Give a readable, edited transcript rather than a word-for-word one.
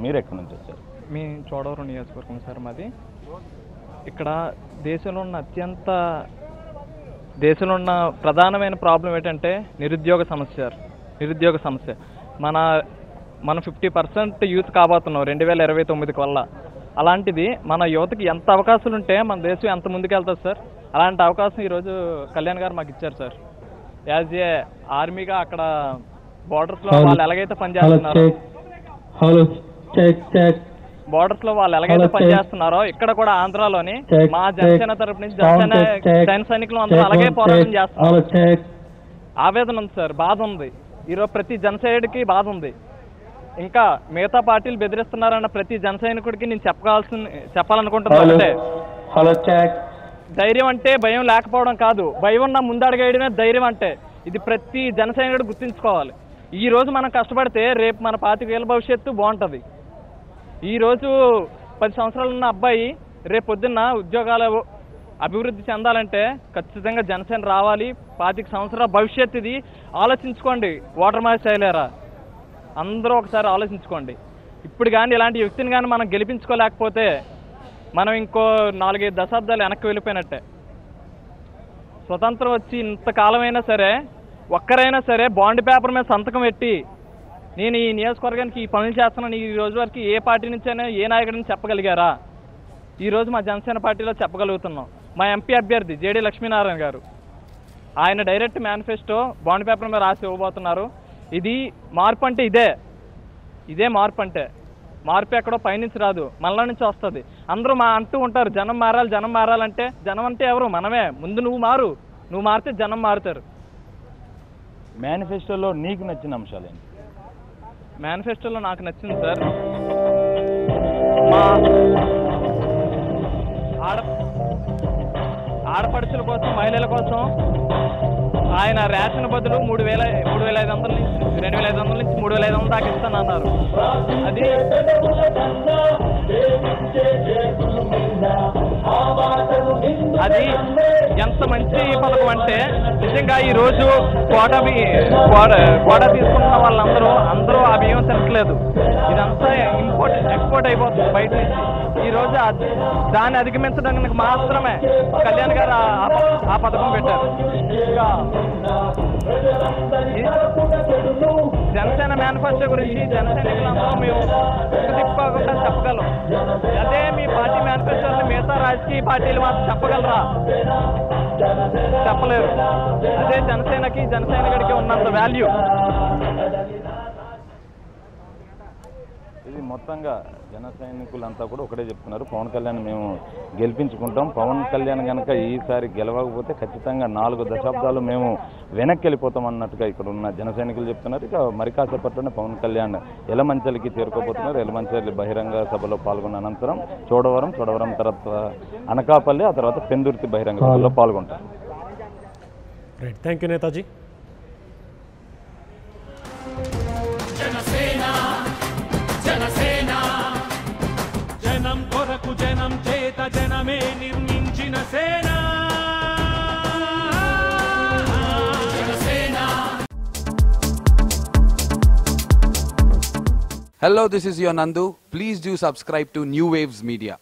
మీరు ఎక్కడి నుంచి వచ్చారు? మేము చోడవరం నియోజకవర్గం సార్ మాది. ఇక్కడ దేశంలో ఉన్న ప్రధానమైన ప్రాబ్లం ఏంటంటే నిరుద్యోగ సమస్య. మన 50% యూత్ కాబోతున్నాం 2029 వల్ల. అలాంటిది మన యువతకి ఎంత అవకాశాలు ఉంటే మన దేశం ఎంత ముందుకెళ్తుంది సార్. అలాంటి అవకాశం ఈరోజు కళ్యాణ్ గారు మాకు ఇచ్చారు సార్. యాజ్ ఏ ఆర్మీగా అక్కడ బోర్డర్స్లో వాళ్ళు ఎలాగైతే పనిచేస్తున్నారో ఇక్కడ కూడా ఆంధ్రాలోని మా జనసేన తరపు నుంచి జన సైనికులు అందరూ అలాగే పోరాటం చేస్తున్నారు. ఆవేదన ఉంది సార్, బాధ ఉంది. ఈరోజు ప్రతి జన సైనికుడికి బాధ ఉంది. ఇంకా మిగతా పార్టీలు బెదిరిస్తున్నారన్న ప్రతి జన సైనికుడికి నేను చెప్పాలనుకుంటున్నాను అంటే ధైర్యం అంటే భయం లేకపోవడం కాదు, భయం ఉన్న ముందడుగేయడమే ధైర్యం అంటే. ఇది ప్రతి జన సైనికుడు గుర్తుంచుకోవాలి. ఈ రోజు మనం కష్టపడితే రేపు మన 25 ఏళ్ళ భవిష్యత్తు బాగుంటుంది. ఈరోజు 10 సంవత్సరాలు ఉన్న అబ్బాయి రేపు పొద్దున్న ఉద్యోగాలు అభివృద్ధి చెందాలంటే ఖచ్చితంగా జనసేన రావాలి. 25 సంవత్సరాల భవిష్యత్తు ఇది. ఆలోచించుకోండి ఓటర్ మాస్ చేయలేరా, అందరూ ఒకసారి ఆలోచించుకోండి. ఇప్పుడు కానీ ఇలాంటి వ్యక్తిని కానీ మనం గెలిపించుకోలేకపోతే మనం ఇంకో 4-5 దశాబ్దాలు వెనక్కి వెళ్ళిపోయినట్టే. స్వతంత్రం వచ్చి ఇంతకాలమైనా సరే ఒక్కరైనా సరే బాండ్ పేపర్ మీద సంతకం పెట్టి నేను ఈ నియోజకవర్గానికి ఈ పనులు చేస్తున్నాను ఈ రోజు వరకు ఏ పార్టీ నుంచైనా ఏ నాయకుడిని చెప్పగలిగారా? ఈరోజు మా జనసేన పార్టీలో చెప్పగలుగుతున్నాం. మా ఎంపీ అభ్యర్థి జేడీ లక్ష్మీనారాయణ గారు ఆయన డైరెక్ట్ మేనిఫెస్టో బాండ్ పేపర్ మీద రాసి ఇవ్వబోతున్నారు. ఇది మార్పు అంటే ఇదే మార్పు అంటే. మార్పు ఎక్కడో పైనుంచి రాదు, మనలో నుంచి వస్తుంది. అందరూ అంటూ ఉంటారు జనం మారాలంటే జనం అంటే ఎవరు? మనమే. ముందు నువ్వు మారితే జనం మారుతారు. మేనిఫెస్టోలో నీకు నచ్చిన అంశాలు ఏంటి? మేనిఫెస్టోలో నాకు నచ్చింది సార్, మా ఆడపడుచుల కోసం, మహిళల కోసం ఆయన రేషన్ బదులు 3,500 నుంచి 2,500 నుంచి 3,500 దాకా ఇస్తానన్నారు. అది ఎంత మంచి పథకం అంటే నిజంగా ఈరోజు కోటా తీసుకున్న వాళ్ళందరూ ఆ బియ్యం తినట్లేదు. ఇదంతా ఎక్స్పోర్ట్ అయిపోతుంది బయట నుంచి. ఈరోజు దాన్ని అధిగమించడానికి మాత్రమే కళ్యాణ్ గారు ఆ పథకం పెట్టారు. జనసేన మేనిఫెస్టో గురించి జనసైనికులందరూ మేము తిప్పుకోకుండా చెప్పగలం. అదే మీ పార్టీ మేనిఫెస్టోని మిగతా రాజకీయ పార్టీలు మాత్రం చెప్పగలరా? చెప్పలేరు. అదే జనసైనికుడికి ఉన్నంత వాల్యూ. ఇది మొత్తంగా జన సైనికులంతా కూడా ఒకటే చెప్తున్నారు, పవన్ కళ్యాణ్ మేము గెలిపించుకుంటాం. పవన్ కళ్యాణ్ కనుక ఈసారి గెలవకపోతే ఖచ్చితంగా 4 దశాబ్దాలు మేము వెనక్కి వెళ్ళిపోతాం అన్నట్టుగా ఇక్కడ ఉన్న జన సైనికులు చెప్తున్నారు. ఇక మరి కాసేపట్లోనే పవన్ కళ్యాణ్ ఎలమంచలికి చేరుకోబోతున్నారు. ఎలమంచలి బహిరంగ సభలో పాల్గొన్న అనంతరం చోడవరం తర్వాత అనకాపల్లి, ఆ తర్వాత పెందుర్తి బహిరంగ సభలో పాల్గొంటారు. Thank you Netaji. జనం కొరకు జనం చేత జనమే నిర్మించిన సేన. Hello, this is your Nandu. Please do subscribe to New Waves Media.